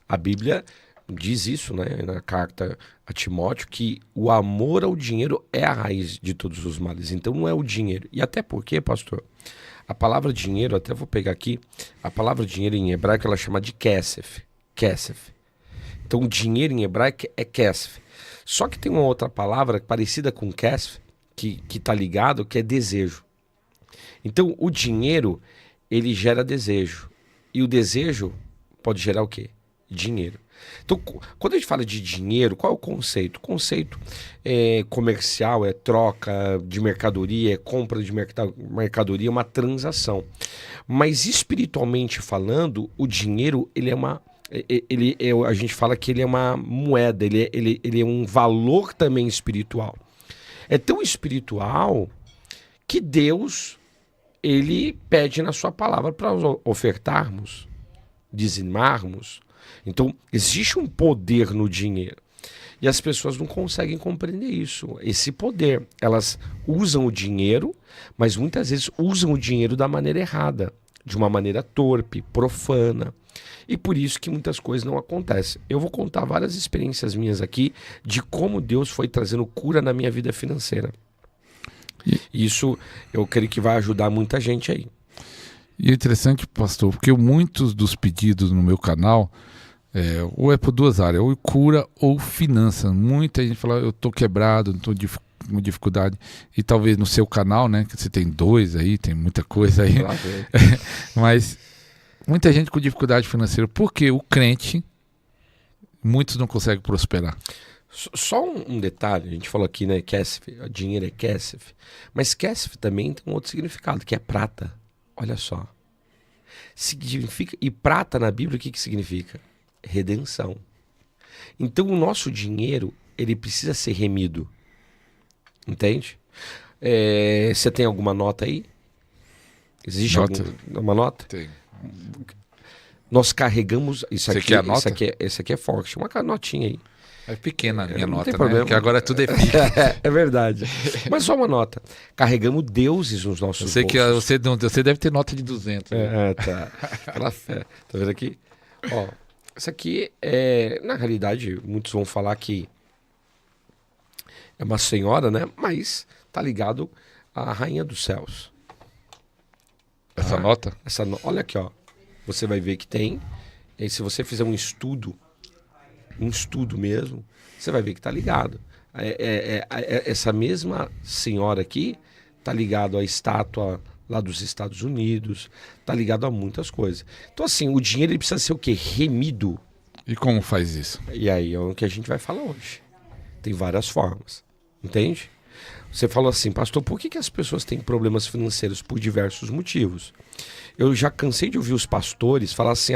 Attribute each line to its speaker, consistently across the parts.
Speaker 1: A Bíblia diz isso, né, na carta a Timóteo, que o amor ao dinheiro é a raiz de todos os males. Então não é o dinheiro. E até porque, pastor, a palavra dinheiro, até vou pegar aqui, a palavra dinheiro em hebraico ela chama de kesef. Kesef. Então dinheiro em hebraico é kesef. Só que tem uma outra palavra parecida com kesef, que está ligado, que é desejo. Então o dinheiro, ele gera desejo. E o desejo pode gerar o quê? Dinheiro. Então, quando a gente fala de dinheiro, qual é o conceito? O conceito é comercial, é troca de mercadoria, é compra de mercadoria, é uma transação. Mas espiritualmente falando, o dinheiro, ele é uma... a gente fala que ele é uma moeda, ele é um valor também espiritual. É tão espiritual que Deus, ele pede na sua palavra para ofertarmos, dizimarmos. Então, existe um poder no dinheiro. E as pessoas não conseguem compreender isso. Esse poder. Elas usam o dinheiro, mas muitas vezes usam o dinheiro da maneira errada. De uma maneira torpe, profana. E por isso que muitas coisas não acontecem. Eu vou contar várias experiências minhas aqui de como Deus foi trazendo cura na minha vida financeira. E isso eu creio que vai ajudar muita gente aí.
Speaker 2: E é interessante, pastor, porque muitos dos pedidos no meu canal... ou é por duas áreas, ou cura ou finança. Muita gente fala, eu tô quebrado, estou com dificuldade. E talvez no seu canal, né, que você tem 2 aí, tem muita coisa aí. Mas muita gente com dificuldade financeira, porque o crente, muitos não conseguem prosperar.
Speaker 1: Só um detalhe, a gente falou aqui, né, kesef, dinheiro é kesef, mas kesef também tem um outro significado, que é prata. Olha só. Significa, e prata na Bíblia, o que significa? Redenção. Então o nosso dinheiro, ele precisa ser remido. Entende? Você tem alguma nota aí? Existe alguma nota?
Speaker 2: Tem.
Speaker 1: Nós carregamos... Isso aqui,
Speaker 2: é a nota?
Speaker 1: Esse aqui é forte. Uma notinha aí.
Speaker 2: É pequena a minha
Speaker 1: Não
Speaker 2: nota,
Speaker 1: tem
Speaker 2: né?
Speaker 1: problema.
Speaker 2: Porque agora tudo é fixo.
Speaker 1: É verdade. Mas só uma nota. Carregamos deuses nos nossos
Speaker 2: Eu sei
Speaker 1: bolsos.
Speaker 2: que você deve ter nota de 200. Né?
Speaker 1: Tá. Aquela fé. Tá vendo aqui? Ó, isso aqui na realidade, muitos vão falar que é uma senhora, né? Mas tá ligado à rainha dos céus.
Speaker 2: Essa nota?
Speaker 1: Olha aqui, ó. Você vai ver que tem. E aí, se você fizer um estudo mesmo, você vai ver que tá ligado. Essa mesma senhora aqui tá ligado à estátua lá dos Estados Unidos, tá ligado a muitas coisas. Então, assim, o dinheiro ele precisa ser o quê? Remido.
Speaker 2: E como faz isso?
Speaker 1: E aí é o que a gente vai falar hoje. Tem várias formas, entende? Você falou assim, pastor, por que as pessoas têm problemas financeiros? Por diversos motivos. Eu já cansei de ouvir os pastores falar assim,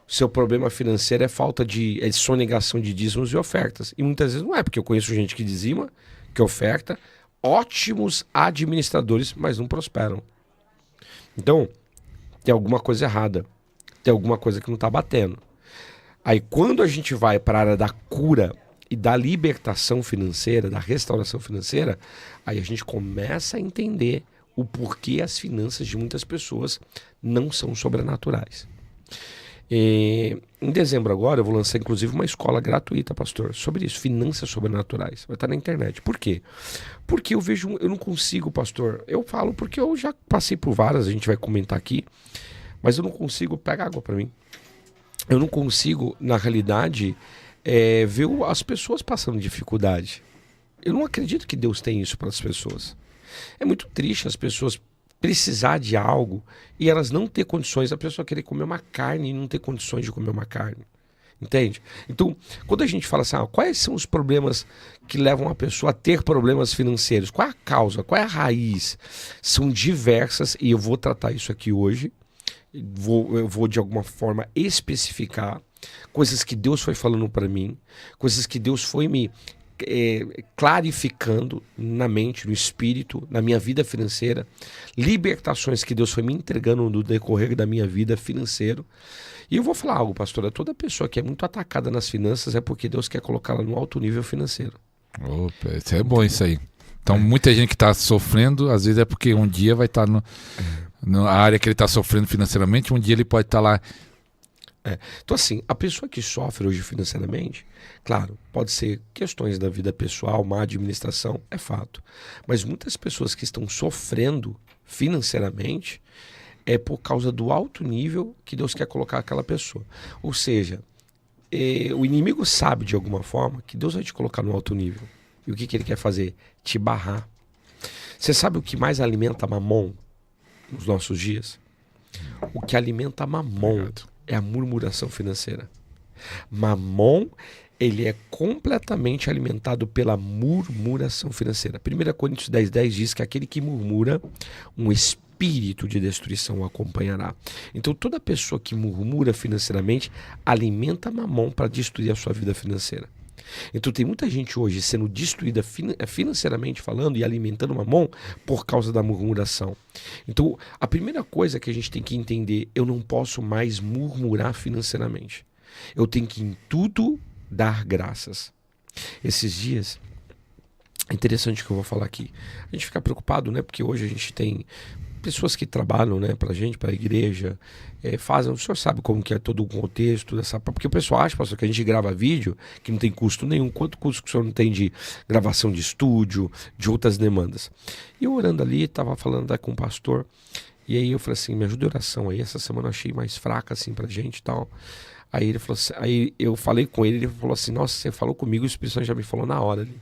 Speaker 1: seu problema financeiro é sonegação de dízimos e ofertas. E muitas vezes não é, porque eu conheço gente que dizima, que oferta, ótimos administradores, mas não prosperam. Então, tem alguma coisa errada. Tem alguma coisa que não está batendo. Aí quando a gente vai para a área da cura e da libertação financeira, da restauração financeira, aí a gente começa a entender o porquê as finanças de muitas pessoas não são sobrenaturais. Em dezembro agora eu vou lançar inclusive uma escola gratuita, pastor, sobre isso, finanças sobrenaturais. Vai estar na internet. Por quê? Porque eu não consigo, pastor. Eu falo porque eu já passei por várias, a gente vai comentar aqui, mas eu não consigo pegar água para mim. Eu não consigo, na realidade, ver as pessoas passando dificuldade. Eu não acredito que Deus tem isso para as pessoas. É muito triste as pessoas precisar de algo e elas não ter condições, a pessoa querer comer uma carne e não ter condições de comer uma carne. Entende? Então, quando a gente fala assim, quais são os problemas que levam a pessoa a ter problemas financeiros? Qual é a causa? Qual é a raiz? São diversas e eu vou tratar isso aqui hoje. Eu vou de alguma forma especificar coisas que Deus foi falando para mim, coisas que Deus foi me clarificando na mente, no espírito, na minha vida financeira, libertações que Deus foi me entregando no decorrer da minha vida financeira. E eu vou falar algo, pastora, toda pessoa que é muito atacada nas finanças é porque Deus quer colocá-la no alto nível financeiro.
Speaker 2: Opa, isso é bom isso aí. Então muita gente que está sofrendo, às vezes é porque um dia vai estar na área que ele está sofrendo financeiramente, um dia ele pode estar lá
Speaker 1: Então, assim, a pessoa que sofre hoje financeiramente, claro, pode ser questões da vida pessoal, má administração, é fato. Mas muitas pessoas que estão sofrendo financeiramente é por causa do alto nível que Deus quer colocar aquela pessoa. Ou seja, o inimigo sabe de alguma forma que Deus vai te colocar no alto nível. E o que ele quer fazer? Te barrar. Você sabe o que mais alimenta Mamon nos nossos dias? O que alimenta Mamon é a murmuração financeira. Mamon, ele é completamente alimentado pela murmuração financeira. 1 Coríntios 10:10 diz que aquele que murmura, um espírito de destruição o acompanhará. Então toda pessoa que murmura financeiramente alimenta Mamon para destruir a sua vida financeira. Então tem muita gente hoje sendo destruída financeiramente falando e alimentando Mamon por causa da murmuração. Então a primeira coisa que a gente tem que entender, eu não posso mais murmurar financeiramente. Eu tenho que em tudo dar graças. Esses dias, é interessante o que eu vou falar aqui. A gente fica preocupado, né? Porque hoje a gente tem pessoas que trabalham, né, pra gente, pra igreja, fazem, o senhor sabe como que é todo o contexto dessa, porque o pessoal acha, pastor, que a gente grava vídeo que não tem custo nenhum. Quanto custo que o senhor não tem de gravação de estúdio, de outras demandas? E eu orando ali, tava falando com o pastor, e aí eu falei assim, me ajuda em oração aí, essa semana eu achei mais fraca assim pra gente e tal. Aí ele falou assim, aí eu falei com ele, ele falou assim, nossa, você falou comigo, o Espírito Santo já me falou na hora ali.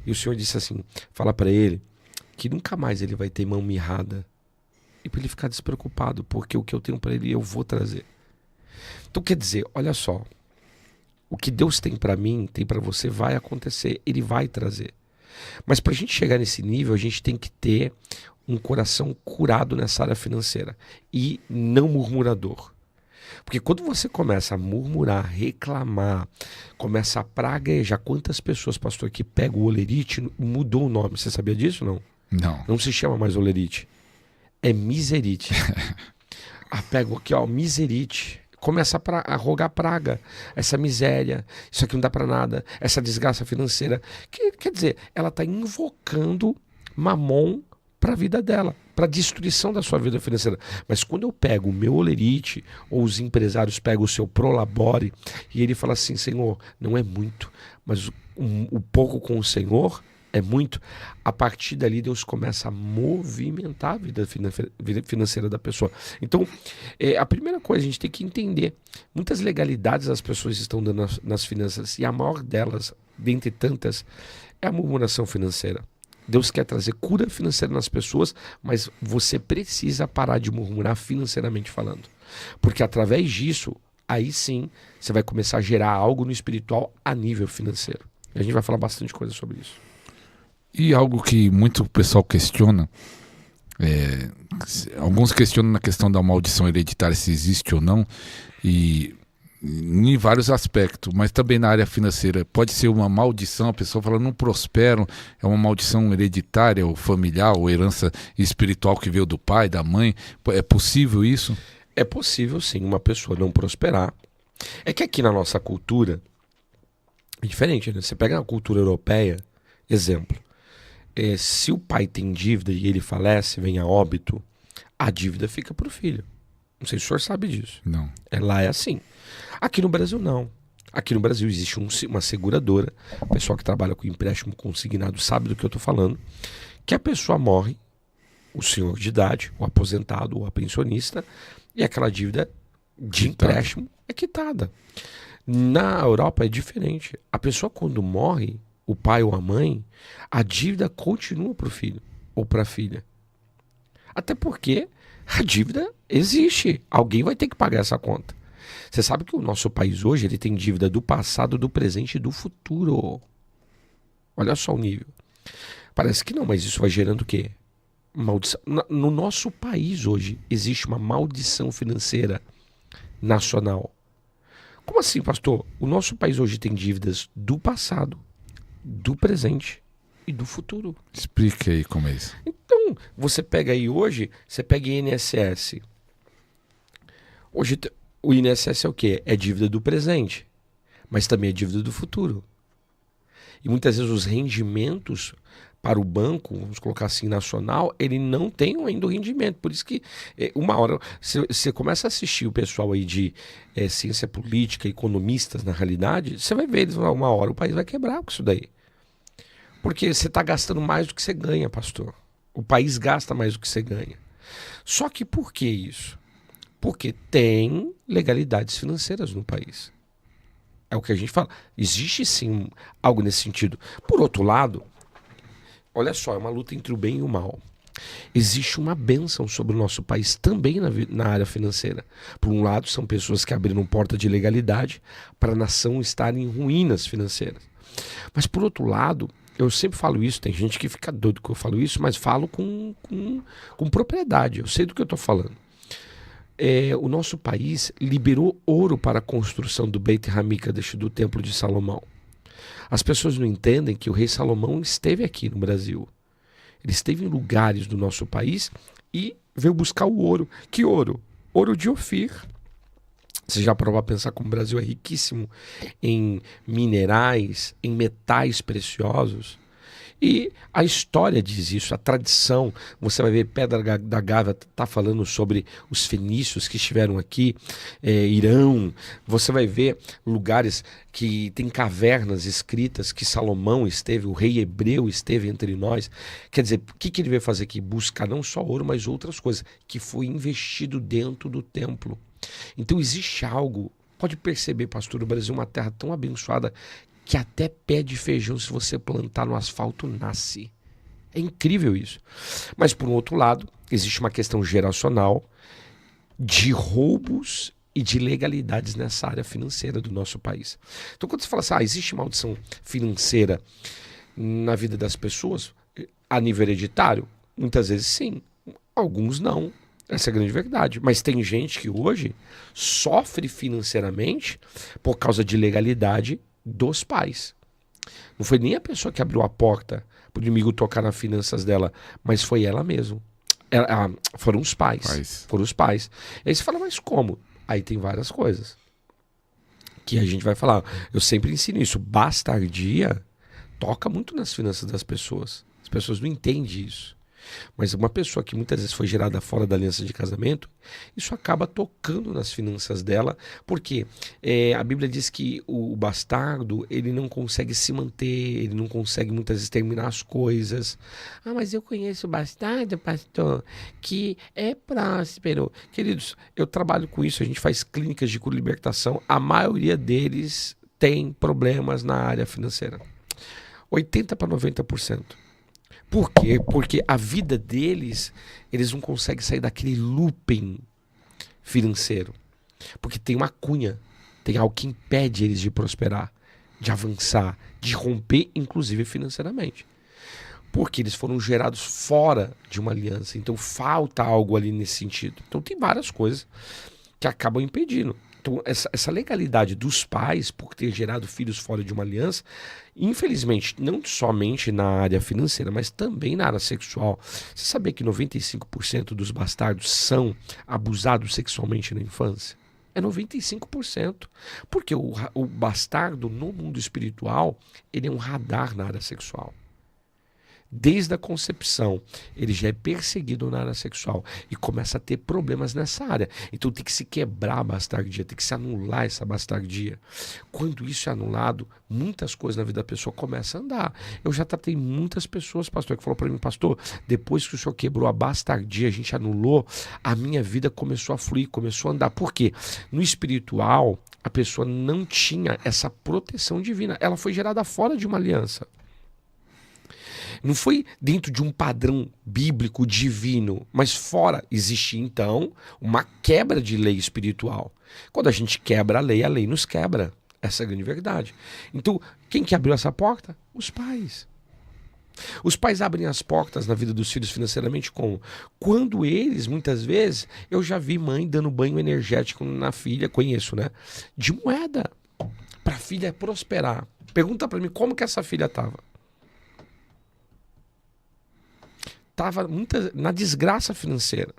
Speaker 1: E o senhor disse assim, fala pra ele que nunca mais ele vai ter mão mirrada. E para ele ficar despreocupado, porque o que eu tenho para ele eu vou trazer. Então quer dizer, olha só, o que Deus tem para mim, tem para você, vai acontecer, ele vai trazer. Mas para a gente chegar nesse nível, a gente tem que ter um coração curado nessa área financeira e não murmurador. Porque quando você começa a murmurar, reclamar, começa a praguejar, quantas pessoas, pastor, que pega o olerite, mudou o nome, você sabia disso não?
Speaker 2: Não.
Speaker 1: Não se chama mais olerite. É miserite. Pega aqui, ó, miserite. Começa a rogar praga. Essa miséria, isso aqui não dá pra nada, essa desgraça financeira. Quer dizer, ela está invocando Mamon para a vida dela, para a destruição da sua vida financeira. Mas quando eu pego o meu olerite, ou os empresários pegam o seu prolabore, e ele fala assim, Senhor, não é muito, mas o pouco com o Senhor é muito. A partir dali Deus começa a movimentar a vida financeira da pessoa. Então, a primeira coisa a gente tem que entender, muitas legalidades as pessoas estão dando nas finanças, e a maior delas, dentre tantas, é a murmuração financeira. Deus quer trazer cura financeira nas pessoas, mas você precisa parar de murmurar financeiramente falando. Porque através disso, aí sim, você vai começar a gerar algo no espiritual a nível financeiro. E a gente vai falar bastante coisa sobre isso.
Speaker 2: E algo que muito pessoal questiona, alguns questionam na questão da maldição hereditária, se existe ou não, e em vários aspectos, mas também na área financeira. Pode ser uma maldição, a pessoa fala, não prosperam, é uma maldição hereditária, ou familiar, ou herança espiritual que veio do pai, da mãe. É possível isso?
Speaker 1: É possível sim, uma pessoa não prosperar. É que aqui na nossa cultura é diferente, né? Você pega a cultura europeia, exemplo, se o pai tem dívida e ele falece, vem a óbito, a dívida fica para o filho. Não sei se o senhor sabe disso.
Speaker 2: Não.
Speaker 1: Lá é assim. Aqui no Brasil não. Aqui no Brasil existe uma seguradora, o pessoal que trabalha com empréstimo consignado sabe do que eu estou falando, que a pessoa morre, o senhor de idade, o aposentado, ou a pensionista, e aquela dívida de empréstimo é quitada. Na Europa é diferente. A pessoa quando morre, o pai ou a mãe, a dívida continua para o filho ou para a filha. Até porque a dívida existe. Alguém vai ter que pagar essa conta. Você sabe que o nosso país hoje ele tem dívida do passado, do presente e do futuro. Olha só o nível. Parece que não, mas isso vai gerando o quê? Maldição. No nosso país hoje existe uma maldição financeira nacional. Como assim, pastor? O nosso país hoje tem dívidas do passado, do presente e do futuro.
Speaker 2: Explique aí como é isso.
Speaker 1: Então, você pega aí hoje, você pega INSS. Hoje o INSS é o quê? É dívida do presente, mas também é dívida do futuro. E muitas vezes os rendimentos para o banco, vamos colocar assim, nacional, ele não tem ainda o rendimento. Por isso que uma hora, você começa a assistir o pessoal aí de ciência política, economistas, na realidade, você vai ver, eles vão, uma hora o país vai quebrar com isso daí. Porque você está gastando mais do que você ganha, pastor. O país gasta mais do que você ganha. Só que por que isso? Porque tem legalidades financeiras no país. É o que a gente fala. Existe sim algo nesse sentido. Por outro lado, olha só, é uma luta entre o bem e o mal. Existe uma bênção sobre o nosso país também na área financeira. Por um lado, são pessoas que abriram porta de legalidade para a nação estar em ruínas financeiras. Mas por outro lado, eu sempre falo isso, tem gente que fica doido que eu falo isso, mas falo com propriedade, eu sei do que eu estou falando. O nosso país liberou ouro para a construção do Beit HaMikdash, do Templo de Salomão. As pessoas não entendem que o rei Salomão esteve aqui no Brasil. Ele esteve em lugares do nosso país e veio buscar o ouro. Que ouro? Ouro de Ofir. Você já parou para pensar como o Brasil é riquíssimo em minerais, em metais preciosos? E a história diz isso, a tradição. Você vai ver Pedra da Gávea está falando sobre os fenícios que estiveram aqui, Irão. Você vai ver lugares que tem cavernas escritas que Salomão esteve, o rei hebreu esteve entre nós. Quer dizer, o que ele veio fazer aqui? Buscar não só ouro, mas outras coisas, que foi investido dentro do templo. Então existe algo, pode perceber, pastor, o Brasil é uma terra tão abençoada que até pé de feijão, se você plantar no asfalto, nasce. É incrível isso. Mas, por um outro lado, existe uma questão geracional de roubos e de legalidades nessa área financeira do nosso país. Então, quando você fala assim, existe maldição financeira na vida das pessoas, a nível hereditário? Muitas vezes sim, alguns não. Essa é a grande verdade. Mas tem gente que hoje sofre financeiramente por causa de legalidade dos pais. Não foi nem a pessoa que abriu a porta para o inimigo tocar nas finanças dela, mas foi ela mesma. Foram os pais. Foram os pais. E aí você fala, mas como? Aí tem várias coisas que a gente vai falar. Eu sempre ensino isso. Bastardia toca muito nas finanças das pessoas. As pessoas não entendem isso. Mas uma pessoa que muitas vezes foi gerada fora da aliança de casamento, isso acaba tocando nas finanças dela, porque a Bíblia diz que o bastardo, ele não consegue se manter, ele não consegue muitas vezes terminar as coisas. Mas eu conheço o bastardo, pastor, que é próspero. Queridos, eu trabalho com isso, a gente faz clínicas de cura-libertação, a maioria deles tem problemas na área financeira. 80% para 90%. Por quê? Porque a vida deles, eles não conseguem sair daquele looping financeiro. Porque tem uma cunha, tem algo que impede eles de prosperar, de avançar, de romper, inclusive financeiramente. Porque eles foram gerados fora de uma aliança. Então falta algo ali nesse sentido. Então tem várias coisas que acabam impedindo. Então, essa legalidade dos pais por ter gerado filhos fora de uma aliança, infelizmente, não somente na área financeira, mas também na área sexual. Você sabia que 95% dos bastardos são abusados sexualmente na infância? É 95%. Porque o bastardo, no mundo espiritual, ele é um radar na área sexual. Desde a concepção, ele já é perseguido na área sexual e começa a ter problemas nessa área. Então tem que se quebrar a bastardia, tem que se anular essa bastardia. Quando isso é anulado, muitas coisas na vida da pessoa começam a andar. Eu já tratei muitas pessoas, pastor, que falou para mim, pastor, depois que o senhor quebrou a bastardia, a gente anulou, a minha vida começou a fluir, começou a andar. Por quê? No espiritual, a pessoa não tinha essa proteção divina. Ela foi gerada fora de uma aliança. Não foi dentro de um padrão bíblico divino, mas fora. Existe, então, uma quebra de lei espiritual. Quando a gente quebra a lei nos quebra. Essa é a grande verdade. Então, quem que abriu essa porta? Os pais. Os pais abrem as portas na vida dos filhos financeiramente como? Quando eles, muitas vezes, eu já vi mãe dando banho energético na filha, conheço, né? De moeda. Para a filha prosperar. Pergunta para mim como que essa filha estava. Estava na desgraça financeira,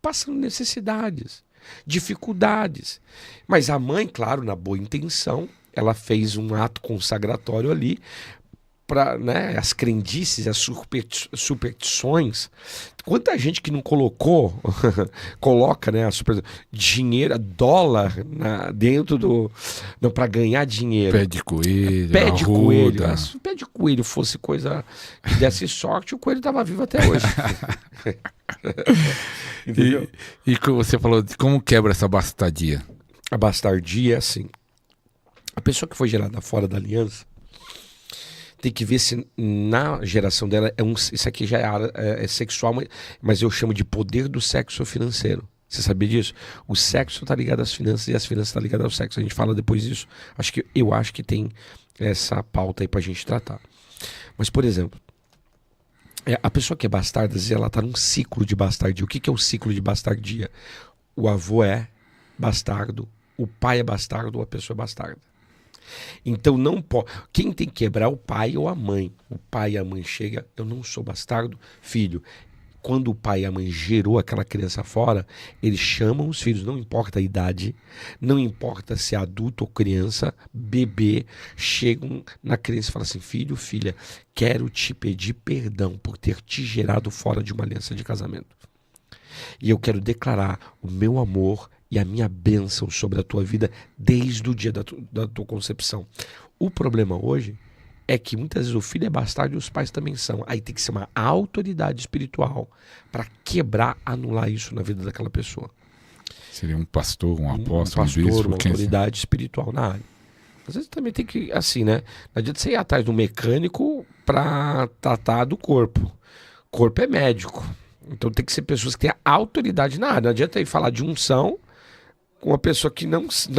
Speaker 1: passando necessidades, dificuldades. Mas a mãe, claro, na boa intenção, ela fez um ato consagratório ali para, né, as crendices, as superstições. Quanta gente que não colocou, coloca, né, dinheiro, dólar dentro do... para ganhar dinheiro.
Speaker 2: Pé de coelho,
Speaker 1: Pé de
Speaker 2: arruda.
Speaker 1: coelho. Se o pé de coelho fosse coisa que desse sorte, o coelho estava vivo até hoje. Entendeu?
Speaker 2: E você falou de como quebra essa bastardia.
Speaker 1: A bastardia é assim. A pessoa que foi gerada fora da aliança tem que ver se na geração dela isso aqui já é sexual, mas eu chamo de poder do sexo financeiro. Você sabia disso? O sexo está ligado às finanças e as finanças estão ligadas ao sexo. A gente fala depois disso. Eu acho que tem essa pauta aí pra gente tratar. Mas, por exemplo, a pessoa que é bastarda, às vezes ela está num ciclo de bastardia. O que é o ciclo de bastardia? O avô é bastardo, o pai é bastardo ou a pessoa é bastarda. Então não pode. Quem tem que quebrar é o pai ou a mãe. O pai e a mãe chega, eu não sou bastardo, filho. Quando o pai e a mãe gerou aquela criança fora, eles chamam os filhos, não importa a idade, não importa se é adulto ou criança, bebê, chegam na criança e falam assim: filho, filha, quero te pedir perdão por ter te gerado fora de uma aliança de casamento. E eu quero declarar o meu amor e a minha bênção sobre a tua vida desde o dia da tua concepção. O problema hoje é que muitas vezes o filho é bastardo e os pais também são. Aí tem que ser uma autoridade espiritual para quebrar, anular isso na vida daquela pessoa.
Speaker 2: Seria um pastor, um apóstolo,
Speaker 1: um
Speaker 2: bispo,
Speaker 1: uma autoridade espiritual na área. Às vezes também tem que, assim, né? Não adianta você ir atrás do mecânico para tratar do corpo. O corpo é médico. Então tem que ser pessoas que têm autoridade na área. Não adianta ir falar de unção com uma pessoa que não são.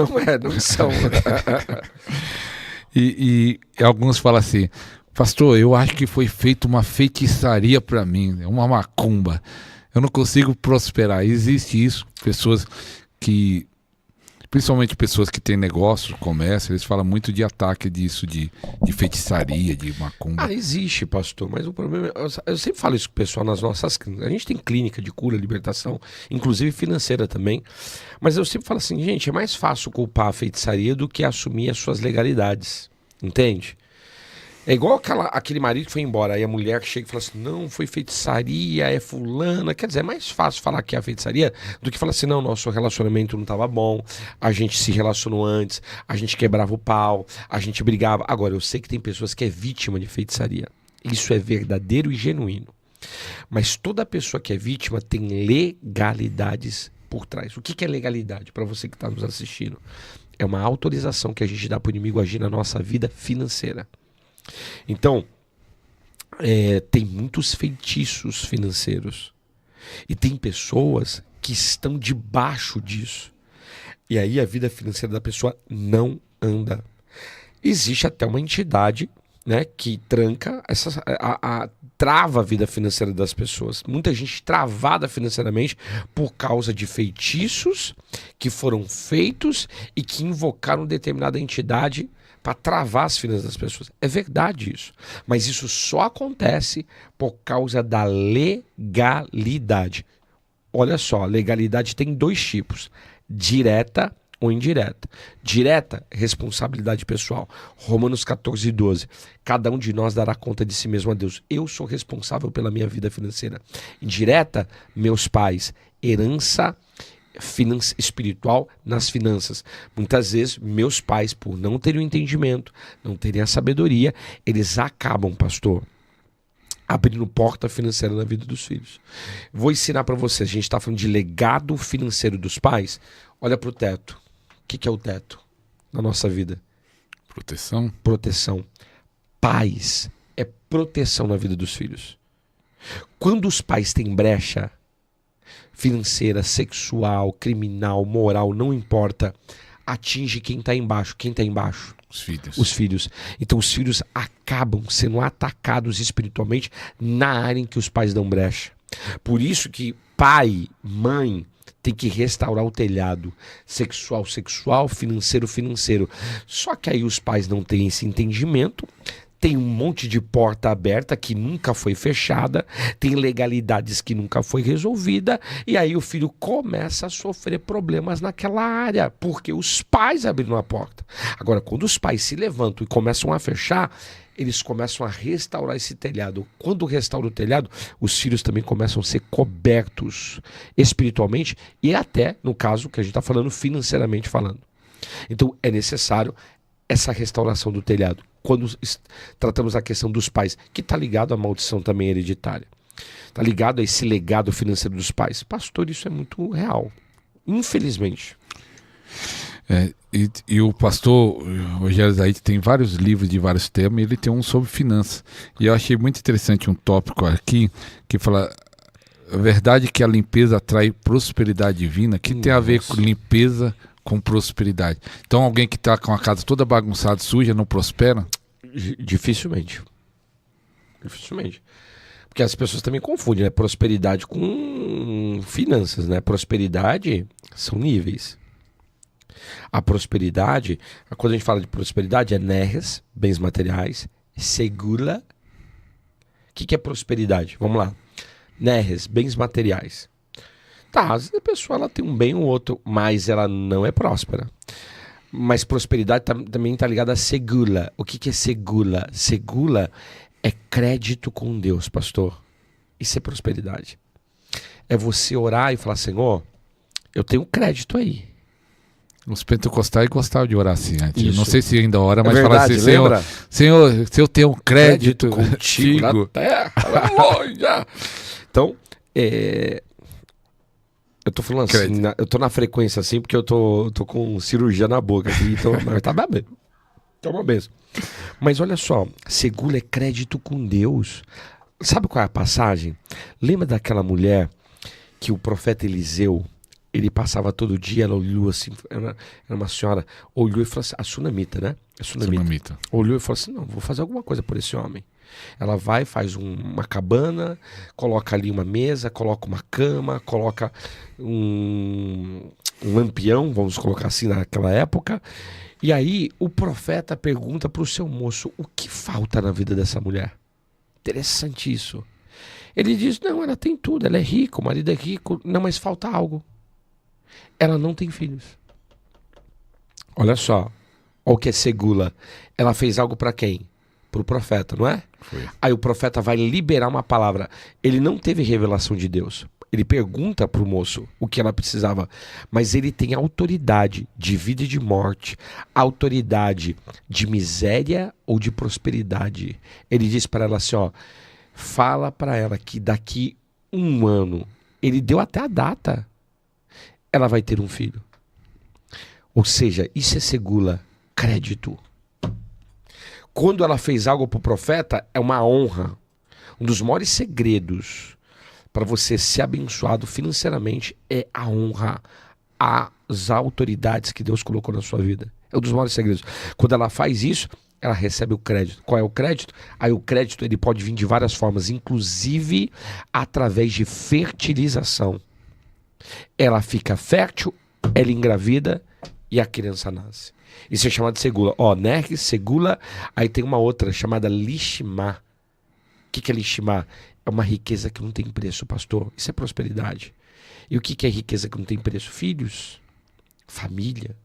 Speaker 2: E alguns falam assim: pastor, eu acho que foi feita uma feitiçaria para mim, uma macumba. Eu não consigo prosperar. Existe isso. Pessoas que, principalmente pessoas que têm negócio, comércio, eles falam muito de ataque disso, de feitiçaria, de macumba.
Speaker 1: Existe, pastor, mas o problema é, eu sempre falo isso com o pessoal nas nossas clínicas. A gente tem clínica de cura, libertação, inclusive financeira também. Mas eu sempre falo assim, gente, é mais fácil culpar a feitiçaria do que assumir as suas legalidades. Entende? É igual aquele marido que foi embora, aí a mulher que chega e fala assim, não, foi feitiçaria, é fulana. Quer dizer, é mais fácil falar que é a feitiçaria do que falar assim, não, nosso relacionamento não estava bom, a gente se relacionou antes, a gente quebrava o pau, a gente brigava. Agora, eu sei que tem pessoas que é vítima de feitiçaria. Isso é verdadeiro e genuíno. Mas toda pessoa que é vítima tem legalidades por trás. O que é legalidade para você que está nos assistindo? É uma autorização que a gente dá para o inimigo agir na nossa vida financeira. Então, tem muitos feitiços financeiros e tem pessoas que estão debaixo disso. E aí a vida financeira da pessoa não anda. Existe até uma entidade, né, que tranca, trava a vida financeira das pessoas. Muita gente travada financeiramente por causa de feitiços que foram feitos e que invocaram determinada entidade para travar as finanças das pessoas. É verdade isso. Mas isso só acontece por causa da legalidade. Olha só, legalidade tem dois tipos: direta ou indireta. Direta, responsabilidade pessoal. Romanos 14:12. Cada um de nós dará conta de si mesmo a Deus. Eu sou responsável pela minha vida financeira. Indireta, meus pais. Herança espiritual nas finanças. Muitas vezes, meus pais, por não terem o entendimento, não terem a sabedoria, eles acabam, pastor, abrindo porta financeira na vida dos filhos. Vou ensinar para vocês. A gente está falando de legado financeiro dos pais. Olha para o teto. O que é o teto na nossa vida?
Speaker 2: Proteção.
Speaker 1: Proteção. Pais é proteção na vida dos filhos. Quando os pais têm brecha financeira, sexual, criminal, moral, não importa, atinge quem está embaixo. Quem está embaixo?
Speaker 2: Os filhos.
Speaker 1: Os filhos. Então os filhos acabam sendo atacados espiritualmente na área em que os pais dão brecha. Por isso que pai, mãe, tem que restaurar o telhado. Sexual, financeiro. Só que aí os pais não têm esse entendimento, tem um monte de porta aberta que nunca foi fechada, tem legalidades que nunca foi resolvida, e aí o filho começa a sofrer problemas naquela área, porque os pais abriram a porta. Agora, quando os pais se levantam e começam a fechar, eles começam a restaurar esse telhado. Quando restaura o telhado, os filhos também começam a ser cobertos espiritualmente e até, no caso que a gente está falando, financeiramente falando. Então, é necessário essa restauração do telhado. Quando tratamos a questão dos pais, que está ligado à maldição também hereditária. Está ligado a esse legado financeiro dos pais. Pastor, isso é muito real. Infelizmente.
Speaker 2: E o pastor Rogério Zaid tem vários livros de vários temas, e ele tem um sobre finanças. E eu achei muito interessante um tópico aqui, que fala a verdade é que a limpeza atrai prosperidade divina, que tem a ver com limpeza com prosperidade. Então alguém que está com a casa toda bagunçada, suja, não prospera?
Speaker 1: Dificilmente. Dificilmente. Porque as pessoas também confundem, né? Prosperidade com finanças, né? Prosperidade são níveis. A prosperidade, quando a gente fala de prosperidade, é nerres, bens materiais, segula. O que é prosperidade? Vamos lá. Nerres, bens materiais. Tá, às vezes a pessoa ela tem um bem ou outro, mas ela não é próspera. Mas prosperidade também está ligada a segula. O que é segula? Segula é crédito com Deus, pastor. Isso é prosperidade. É você orar e falar, Senhor, eu tenho crédito aí.
Speaker 2: Os pentecostais gostavam de orar assim antes.
Speaker 1: Isso.
Speaker 2: Não sei se ainda ora, mas
Speaker 1: verdade,
Speaker 2: fala assim, Senhor, se eu tenho um crédito contigo
Speaker 1: na terra, aleluia. Então, eu tô falando assim, eu tô na frequência assim, porque eu tô com cirurgia na boca aqui, então, mas tá bem. É uma benção. Mas olha só, segula é crédito com Deus. Sabe qual é a passagem? Lembra daquela mulher que o profeta Eliseu, ele passava todo dia, ela olhou assim, era uma senhora, olhou e falou assim, a sunamita, né? A sunamita. Olhou e falou assim, não, vou fazer alguma coisa por esse homem. Ela vai, faz uma cabana, coloca ali uma mesa, coloca uma cama, coloca um lampião, vamos colocar assim naquela época. E aí o profeta pergunta para o seu moço, o que falta na vida dessa mulher? Interessante isso. Ele diz, não, ela tem tudo, ela é rica, o marido é rico, não, mas falta algo. Ela não tem filhos. Olha só, olha o que é segula. Ela fez algo para quem? Para o profeta, não é?
Speaker 2: Foi.
Speaker 1: Aí o profeta vai liberar uma palavra. Ele não teve revelação de Deus. Ele pergunta para o moço o que ela precisava, mas ele tem autoridade de vida e de morte, autoridade de miséria ou de prosperidade. Ele diz para ela assim, ó, fala para ela que daqui 1 ano, ele deu até a data, ela vai ter um filho. Ou seja, isso é segula, crédito. Quando ela fez algo para o profeta, é uma honra. Um dos maiores segredos para você ser abençoado financeiramente é a honra às autoridades que Deus colocou na sua vida. É um dos maiores segredos. Quando ela faz isso, ela recebe o crédito. Qual é o crédito? Aí o crédito ele pode vir de várias formas, inclusive através de fertilização. Ela fica fértil, ela engravida e a criança nasce. Isso é chamado de segula. Ó, nerres, segula, aí tem uma outra chamada lishma. O que é lishma? É uma riqueza que não tem preço, pastor. Isso é prosperidade. E o que é riqueza que não tem preço? Filhos, família,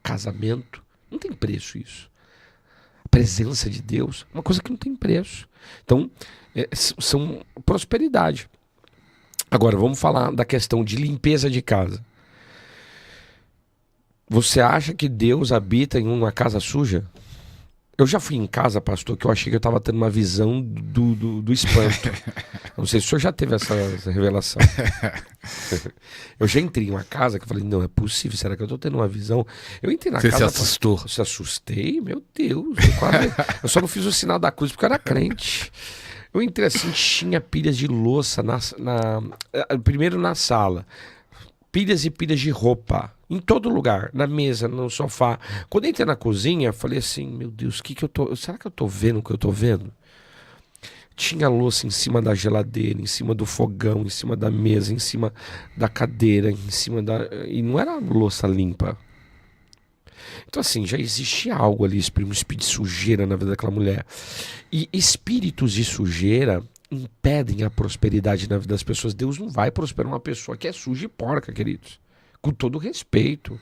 Speaker 1: casamento. Não tem preço isso. A presença de Deus, uma coisa que não tem preço. Então, são prosperidade. Agora, vamos falar da questão de limpeza de casa. Você acha que Deus habita em uma casa suja? Eu já fui em casa, pastor, que eu achei que eu estava tendo uma visão do espanto. Não sei se o senhor já teve essa revelação. Eu já entrei em uma casa que eu falei, não é possível, será que eu estou tendo uma visão? Eu entrei na casa...
Speaker 2: Você se assustou?
Speaker 1: Eu se assustei, meu Deus. Eu só não fiz o sinal da cruz porque eu era crente. Eu entrei assim, tinha pilhas de louça, primeiro na sala, pilhas e pilhas de roupa, em todo lugar, na mesa, no sofá. Quando eu entrei na cozinha, falei assim, meu Deus, será que eu tô vendo o que eu tô vendo? Tinha louça em cima da geladeira, em cima do fogão, em cima da mesa, em cima da cadeira, em cima da... E não era louça limpa. Então, assim, já existe algo ali, um espírito de sujeira na vida daquela mulher. E espíritos de sujeira impedem a prosperidade na vida das pessoas. Deus não vai prosperar uma pessoa que é suja e porca, queridos. Com todo respeito.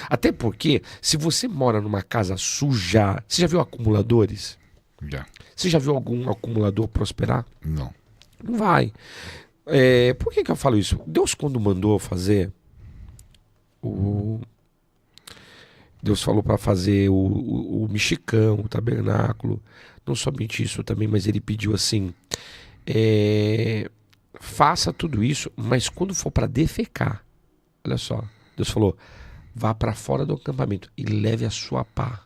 Speaker 1: Até porque, se você mora numa casa suja, você já viu acumuladores?
Speaker 2: Já.
Speaker 1: Você já viu algum acumulador prosperar?
Speaker 2: Não.
Speaker 1: Não vai. Por que eu falo isso? Deus, quando mandou fazer Deus falou para fazer o mexicão, o tabernáculo, não somente isso também, mas ele pediu assim, faça tudo isso, mas quando for para defecar, olha só, Deus falou, vá para fora do acampamento e leve a sua pá.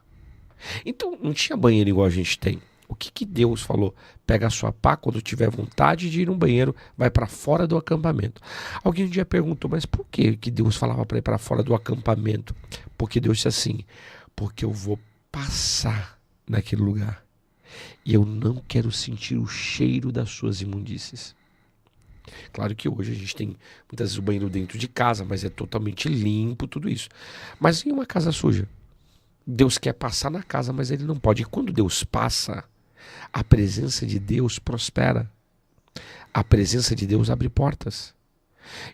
Speaker 1: Então não tinha banheiro igual a gente tem. O que Deus falou? Pega a sua pá, quando tiver vontade de ir no banheiro, vai para fora do acampamento. Alguém um dia perguntou, mas por que Deus falava para ir para fora do acampamento? Porque Deus disse assim, porque eu vou passar naquele lugar e eu não quero sentir o cheiro das suas imundícies. Claro que hoje a gente tem muitas vezes o banheiro dentro de casa, mas é totalmente limpo, tudo isso. Mas em uma casa suja, Deus quer passar na casa, mas ele não pode. E quando Deus passa, a presença de Deus prospera. A presença de Deus abre portas.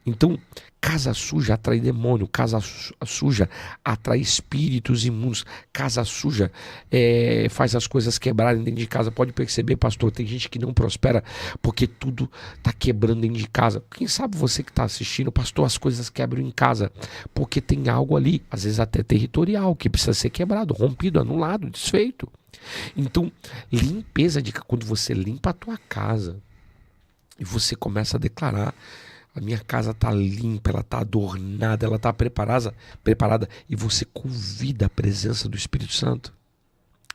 Speaker 1: Então, casa suja atrai demônio, casa suja atrai espíritos imundos, casa suja faz as coisas quebrarem dentro de casa. Pode perceber, pastor, tem gente que não prospera porque tudo está quebrando dentro de casa. Quem sabe você que está assistindo, pastor, as coisas quebram em casa porque tem algo ali, às vezes até territorial, que precisa ser quebrado, rompido, anulado, desfeito. Então, limpeza quando você limpa a tua casa e você começa a declarar, a minha casa está limpa, ela está adornada, ela está preparada e você convida a presença do Espírito Santo.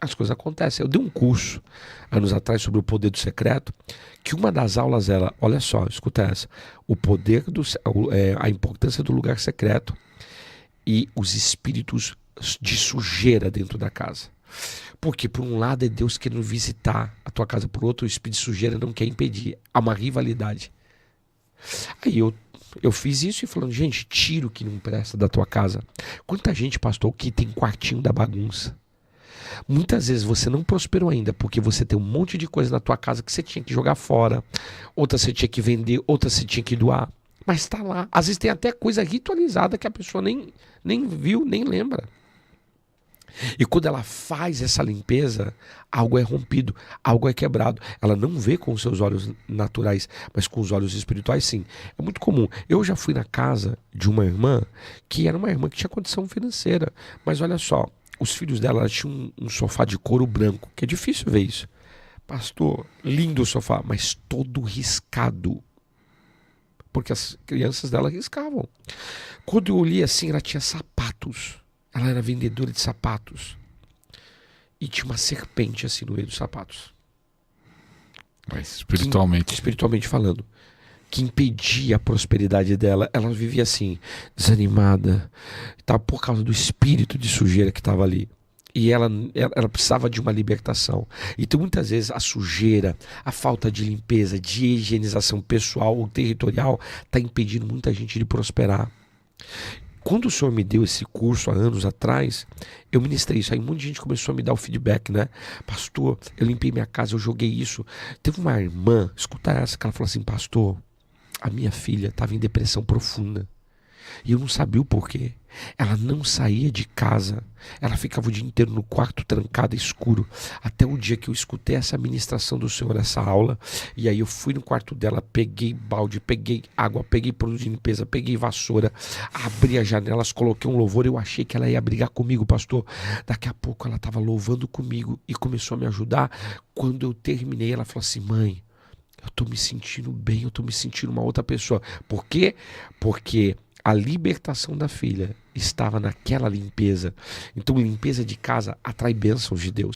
Speaker 1: As coisas acontecem. Eu dei um curso anos atrás sobre o poder do secreto, que uma das aulas era, olha só, escuta essa, a importância do lugar secreto e os espíritos de sujeira dentro da casa. Porque por um lado é Deus querendo visitar a tua casa, por outro o espírito de sujeira não quer impedir. Há uma rivalidade. Aí eu fiz isso e falando, gente, tira o que não presta da tua casa. Quanta gente, pastor, que tem quartinho da bagunça. Muitas vezes você não prosperou ainda porque você tem um monte de coisa na tua casa que você tinha que jogar fora, outra você tinha que vender, outra você tinha que doar. Mas está lá. Às vezes tem até coisa ritualizada que a pessoa nem viu, nem lembra. E quando ela faz essa limpeza, algo é rompido, algo é quebrado. Ela não vê com os seus olhos naturais, mas com os olhos espirituais sim. É muito comum. Eu já fui na casa de uma irmã, que era uma irmã que tinha condição financeira. Mas olha só, os filhos dela tinham um sofá de couro branco, que é difícil ver isso. Pastor, lindo o sofá, mas todo riscado. Porque as crianças dela riscavam. Quando eu olhei assim, ela tinha sapatos. Ela era vendedora de sapatos. E tinha uma serpente assim no meio dos sapatos.
Speaker 2: Mas espiritualmente.
Speaker 1: Espiritualmente falando. Que impedia a prosperidade dela. Ela vivia assim, desanimada. Por causa do espírito de sujeira que estava ali. E ela precisava de uma libertação. Então muitas vezes a sujeira, a falta de limpeza, de higienização pessoal ou territorial está impedindo muita gente de prosperar. Quando o Senhor me deu esse curso há anos atrás, eu ministrei isso. Aí um monte de gente começou a me dar o feedback, né? Pastor, eu limpei minha casa, eu joguei isso. Teve uma irmã, escuta essa, que ela falou assim, pastor, a minha filha estava em depressão profunda. E eu não sabia o porquê. Ela não saía de casa. Ela ficava o dia inteiro no quarto, trancada, escuro. Até o dia que eu escutei essa ministração do Senhor, essa aula. E aí eu fui no quarto dela, peguei balde, peguei água, peguei produto de limpeza, peguei vassoura, abri as janelas, coloquei um louvor. Eu achei que ela ia brigar comigo, pastor. Daqui a pouco ela estava louvando comigo e começou a me ajudar. Quando eu terminei, ela falou assim, mãe, eu tô me sentindo bem, eu tô me sentindo uma outra pessoa. Por quê? Porque a libertação da filha estava naquela limpeza. Então, limpeza de casa atrai bênçãos de Deus.